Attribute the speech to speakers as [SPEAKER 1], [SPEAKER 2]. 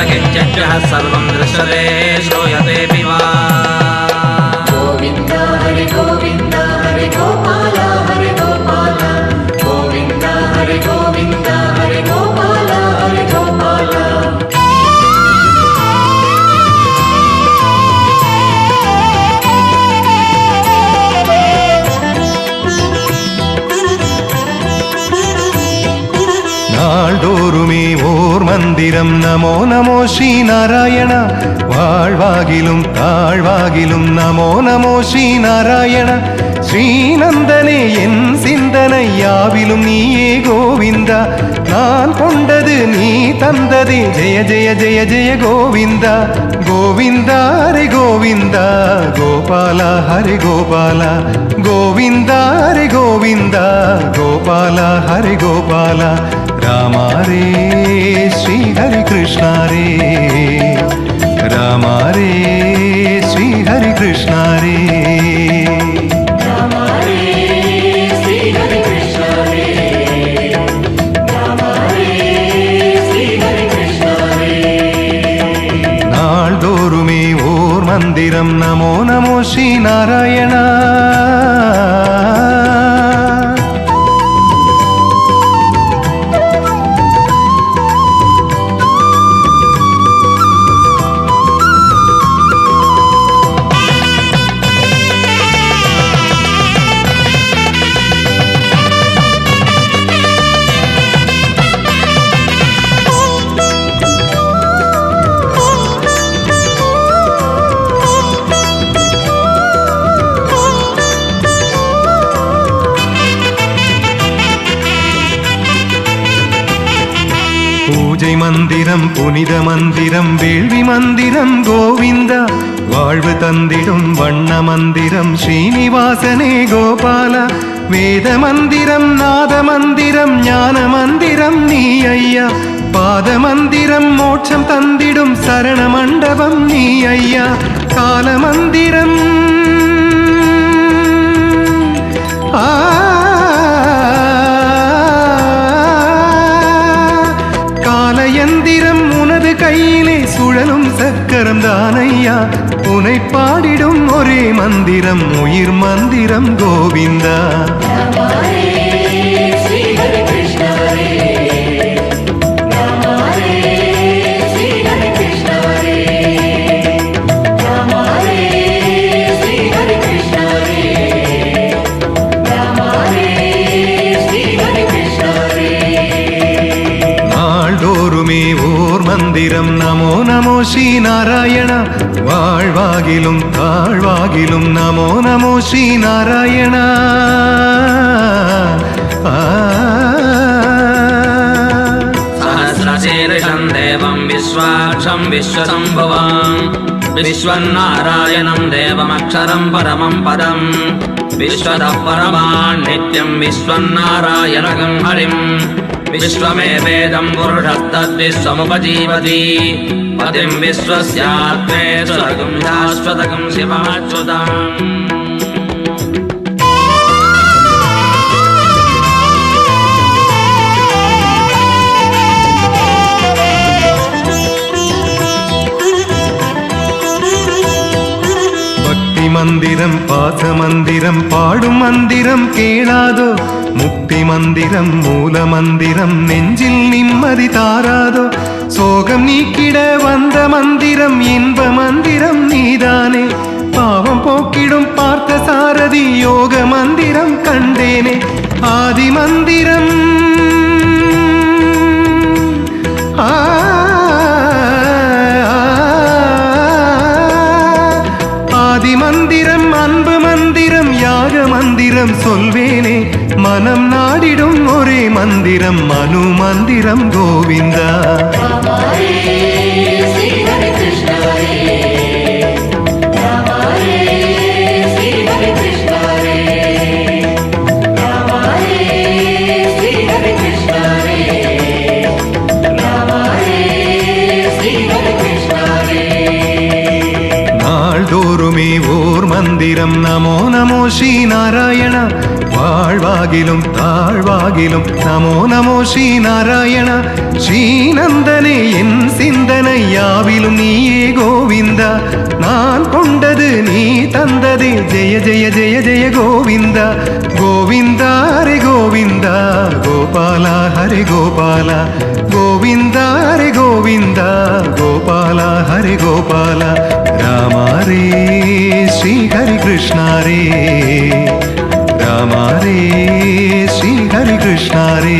[SPEAKER 1] किञ्चित् सर्वं दृश्यते श्रूयतेऽपि वा
[SPEAKER 2] गोविन्द हरि गोविन्द हरि गोपाल हरि गोपाल गोविन्द हरि गोविन्द हरि गोपाल हरि गोपाल
[SPEAKER 3] நாள்தோறுமே ஓர் மந்திரம் நமோ நமோ ஸ்ரீ நாராயண வாழ்வாகிலும் தாழ்வாகிலும் நமோ நமோ ஸ்ரீ நாராயண ஸ்ரீநந்தனே என் சிந்தனை யாவிலும் நீயே கோவிந்தா நான் கொண்டது நீ தந்ததே ஜெய ஜெய ஜெய ஜெய கோவிந்தா கோவிந்தா ஹரி கோவிந்தா கோபால ஹரி கோபால கோவிந்தா ஹரி கோவிந்தா கோபால ஹரி கோபால ராமா ரே ஸ்ரீ ஹரி கிருஷ்ணா ரே ராமா ரே ஸ்ரீ ஹரி கிருஷ்ணா ரே நாள்தோறுமே ஓர் மந்திரம் நமோ நமோ ஸ்ரீ நாராயணா பூஜை மந்திரம் புனித மந்திரம் வேள்வி மந்திரம் கோவிந்தா வாழ்வு தந்திடும் வண்ண மந்திரம் ஸ்ரீனிவாசனே கோபால வேத மந்திரம் நாத மந்திரம் ஞான மந்திரம் நீ ஐயா பாத மந்திரம் மோட்சம் தந்திடும் சரண மண்டபம் நீ ஐயா கால மந்திரம் காலயந்திரம் உனது கையிலே சுழலும் சக்கரம் தானையா உனை பாடிடும் ஒரே மந்திரம் உயிர் மந்திரம் கோவிந்தா ஓர் மந்திரம் நமோ நமோ ஸ்ரீ நாராயண வாழ்வாகிலும் தாழ்வாகிலும் நமோ நமோ ஸ்ரீ நாராயண
[SPEAKER 1] சஹஸ்ரசீர்ஷம் தேவம் விஸ்வாட்சம் விஸ்வசம்புவம் விஸ்வநாராயணம் தேவமக்ஷரம் பரமம் பதம் விஸ்வதः பரமான் நித்யம் விஸ்வநாராயணகம் ஹரிம் विश्वमेवेदं पुरुषस्तद्विश्वमुपजीवति पतिं विश्वस्यात्मेश्वरगं शाश्वतगं शिवमच्युतम्
[SPEAKER 3] பக்தி மந்திரம் பாச மந்திரம் பாடும் மந்திரம் கேளாதோ முக்தி மந்திரம் மூல மந்திரம் நெஞ்சில் நிம்மதி தாராதோ சோகம் நீக்கிட வந்த மந்திரம் இன்ப மந்திரம் நீதானே பாவம் போக்கிடும் பார்த்த சாரதி யோக மந்திரம் கண்டேனே ஆதி மந்திரம் ஆதி மந்திரம் அன்பு மந்திரம் யாக மந்திரம் சொல்வேனே மனம் நாடிடும் ஒரே மந்திரம் மனு மந்திரம் கோவிந்தா நாள்தோறுமே ஓர் மந்திரம் நமோ நமோ ஸ்ரீ நாராயண வாழ்வாகிலும் தாழ்வாகிலும் நமோ நமோ ஸ்ரீ நாராயண. ஸ்ரீநந்தனே என் சிந்தனை யாவிலும் நீயே கோவிந்தா. நான் கொண்டது நீ தந்ததே ஜெய ஜெய ஜெய ஜெய கோவிந்தா. கோவிந்தா ஹரே கோவிந்தா கோபாலா ஹரே கோபாலா. கோவிந்தா ஹரே கோவிந்தா கோபாலா ஹரே கோபாலா. ராமா ரே ஸ்ரீ ஹரி கிருஷ்ணா ரே. ராமா ரே ஸ்ரீ ஹரி கிருஷ்ணா ரே.